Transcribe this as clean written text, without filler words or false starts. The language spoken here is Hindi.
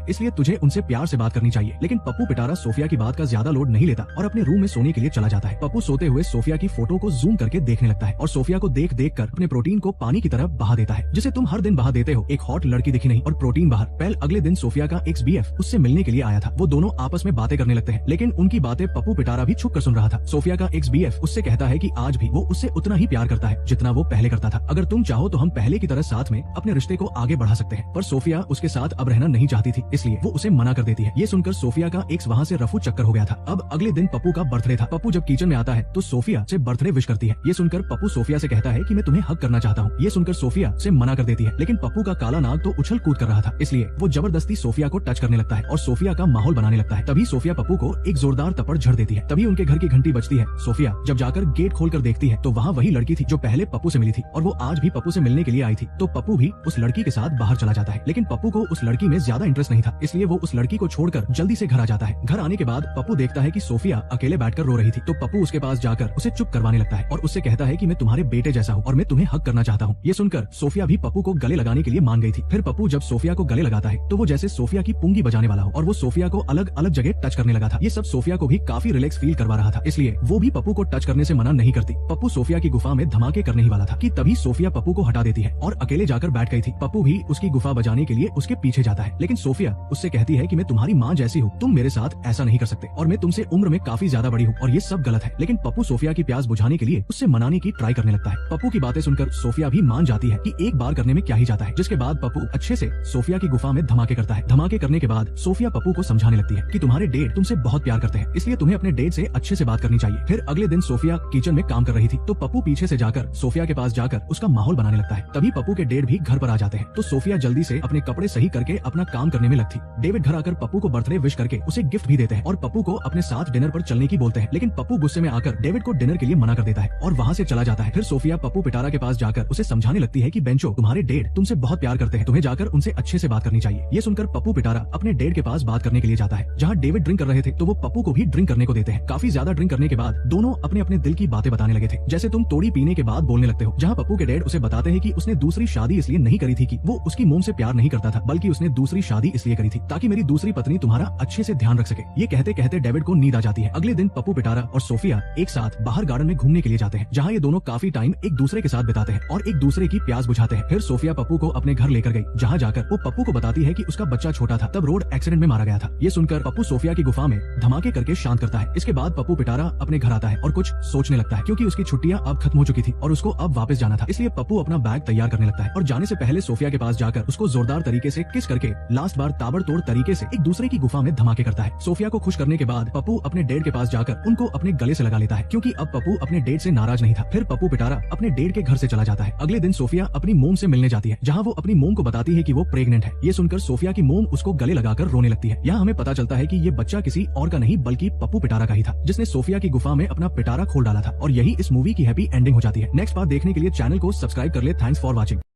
इसलिए तुझे उनसे प्यार से बात करनी चाहिए। लेकिन पप्पू पिटारा सोफिया की बात का ज्यादा लोड नहीं लेता और अपने रूम में सोने के लिए चला जाता है। पप्पू सोते हुए सोफिया की फोटो को जूम करके देखने लगता है और सोफिया को देख देख कर अपने प्रोटीन को पानी की तरफ बहा देता है, जिसे तुम हर दिन बहा देते हो। एक हॉट लड़की दिखी नहीं और प्रोटीन बाहर। पहले अगले दिन सोफिया का एक्स बीएफ उससे मिलने के लिए आया था। वो दोनों आपस में बातें करने लगते हैं, लेकिन उनकी बातें पप्पू पिटारा भी छुप कर सुन रहा था। सोफिया का एक्स बीएफ उससे कहता है कि आज भी वो उससे उतना ही प्यार करता है जितना वो पहले करता था। अगर तुम चाहो तो हम पहले की तरह साथ में अपने रिश्ते को आगे बढ़ा सकते हैं। पर सोफिया उसके साथ अब रहना नहीं चाहती थी, इसलिए वो उसे मना कर देती है। ये सुनकर सोफिया का एक्स वहाँ से रफू चक्कर हो गया था। अब अगले दिन पप्पू का बर्थडे था। पप्पू जब किचन में आता है तो सोफिया से बर्थडे विश करती है। ये सुनकर पप्पू सोफिया से कहता है कि मैं तुम्हें हग करना चाहता हूँ। ये सुनकर सोफिया से मना कर देती है, लेकिन पप्पू का काला नाग तो उछल कूद कर रहा था, इसलिए वो जबरदस्ती सोफिया को टच करने लगता है और सोफिया का माहौल बनाने लगता है। तभी सोफिया पप्पू को एक जोरदार थप्पड़ झड़ देती है। तभी उनके घर की घंटी बजती है। सोफिया जब जाकर गेट खोलकर देखती है तो वहाँ वही लड़की थी जो पहले पप्पू से मिली थी और वो आज भी पप्पू से मिलने के लिए आई थी। तो पप्पू भी उस लड़की के साथ बाहर चला जाता है, लेकिन पप्पू को उस लड़की में ज्यादा इंटरेस्ट नहीं था, इसलिए वो उस लड़की को छोड़कर जल्दी से घर आ जाता है। घर आने के बाद पप्पू देखता है कि सोफिया अकेले बैठकर रो रही थी, तो पप्पू उसके पास जाकर उसे चुप करवाने लगता है और उससे कहता है कि मैं तुम्हारे बेटे जैसा हूँ और मैं तुम्हें हक करना चाहता हूँ। ये सुनकर सोफिया भी पप्पू को गले लगाने के लिए मान गई थी। फिर पप्पू जब सोफिया को गले लगाता है तो वो जैसे सोफिया की पुंगी बजाने वाला हो और वो सोफिया को अलग अलग जगह टच करने लगा था। ये सब सोफिया को भी काफी रिलैक्स फील करवा रहा था, इसलिए वो भी पप्पू को टच करने से मना नहीं करती। पप्पू सोफिया की गुफा में धमाके करने ही वाला था कि तभी सोफिया पप्पू को हटा देती है और अकेले जाकर बैठ गई थी। पप्पू भी उसकी गुफा बजाने के लिए उसके पीछे जाता है, लेकिन सोफिया उससे कहती है कि मैं तुम्हारी माँ जैसी हूँ, तुम मेरे साथ ऐसा नहीं कर सकते और मैं तुमसे उम्र में काफी ज्यादा बड़ी हूँ और ये सब गलत है। लेकिन पप्पू सोफिया की प्यास बुझाने के लिए उससे मनाने की ट्राई करने लगता है। पप्पू की बातें सुनकर सोफिया भी मान जाती है कि एक बार करने में क्या ही जाता है, जिसके बाद पप्पू अच्छे से सोफिया की गुफा में धमाके करता है। धमाके करने के बाद सोफिया पप्पू को समझाने लगती है कि तुम्हारे डेड तुमसे बहुत प्यार करते हैं, इसलिए तुम्हें अपने डेड से अच्छे से बात करनी चाहिए। फिर अगले दिन सोफिया किचन में काम कर रही थी, तो पप्पू पीछे से जाकर सोफिया के पास जाकर उसका माहौल बनाने लगता है। तभी पप्पू के डेड भी घर पर आ जाते हैं, तो सोफिया जल्दी से अपने कपड़े सही करके अपना काम करने में लगती। डेविड घर आकर पप्पू को बर्थडे विश करके उसे गिफ्ट भी देते हैं और पप्पू को अपने साथ डिनर पर चलने की बोलते हैं, लेकिन पप्पू गुस्से में आकर डेविड को डिनर के लिए मना कर देता है और वहाँ से चला जाता है। फिर सोफिया पप्पू पिटारा के पास जाकर उसे समझाने लगती है कि बेंचो, तुम्हारे डेड तुमसे बहुत प्यार करते हैं, तुम्हें जाकर उनसे अच्छे से बात करनी चाहिए। ये सुनकर पप्पू पिटारा अपने डेड के पास बात करने के लिए जाता है। जहाँ डेविड ड्रिंक कर रहे थे तो वो पप्पू को भी ड्रिंक करने को देते हैं। काफी ज्यादा ड्रिंक करने के बाद दोनों अपने अपने दिल की बातें बताने लगे थे, जैसे तुम तोड़ी पीने के बाद बोलने लगते हो। जहाँ पप्पू के डेड उसे बताते हैं कि उसने दूसरी शादी इसलिए नहीं करी थी कि वो उसकी मोम से प्यार नहीं करता था, बल्कि उसने दूसरी शादी इसलिए करी थी ताकि मेरी दूसरी पत्नी तुम्हारा अच्छे से ध्यान रख सके। ये कहते कहते डेविड को नींद आ जाती है। अगले दिन पप्पू पिटारा और सोफिया एक साथ बाहर गार्डन में घूमने के लिए जाते हैं, जहाँ ये दोनों काफी टाइम एक दूसरे के साथ बिताते हैं और एक दूसरे की प्यास बुझाते हैं। फिर सोफिया पप्पू को अपने घर लेकर गई, जहाँ जाकर वो पप्पू को बताती है कि उसका बच्चा छोटा था तब रोड एक्सीडेंट में मारा गया था। ये सुनकर पप्पू सोफिया की गुफा में धमाके करके शांत करता है। इसके बाद पप्पू पिटारा अपने घर आता है और कुछ सोचने लगता है, क्योंकि उसकी छुट्टियां अब खत्म हो चुकी थी और उसको अब वापस जाना था। इसलिए पप्पू अपना बैग तैयार करने लगता है और जाने से पहले सोफिया के पास जाकर उसको जोरदार तरीके से किस करके लास्ट बार ताबड़तोड़ तरीके से एक दूसरे की गुफा में धमाके करता है। सोफिया को खुश करने के बाद पप्पू अपने डेड के पास जाकर उनको अपने गले से लगा लेता है, क्योंकि अब पप्पू अपने डेड से नाराज नहीं था। फिर पप्पू पिटारा अपने डेड के घर से चला जाता है। अगले दिन सोफिया अपनी मोम से मिलने जाती है, जहाँ वो अपनी मोम को बताती है कि वो प्रेग्नेंट है। ये सुनकर सोफिया की मोम उसको गले लगाकर रोने लगती है। यहाँ हमें पता चलता है कि ये बच्चा किसी और का नहीं बल्कि पप्पू पिटारा का ही था, जिसने सोफिया की गुफा में अपना पिटारा खोल डाला था और यही इस मूवी की हैप्पी एंडिंग हो जाती है। नेक्स्ट पार्ट देखने के लिए चैनल को सब्सक्राइब कर ले। Thanks for watching.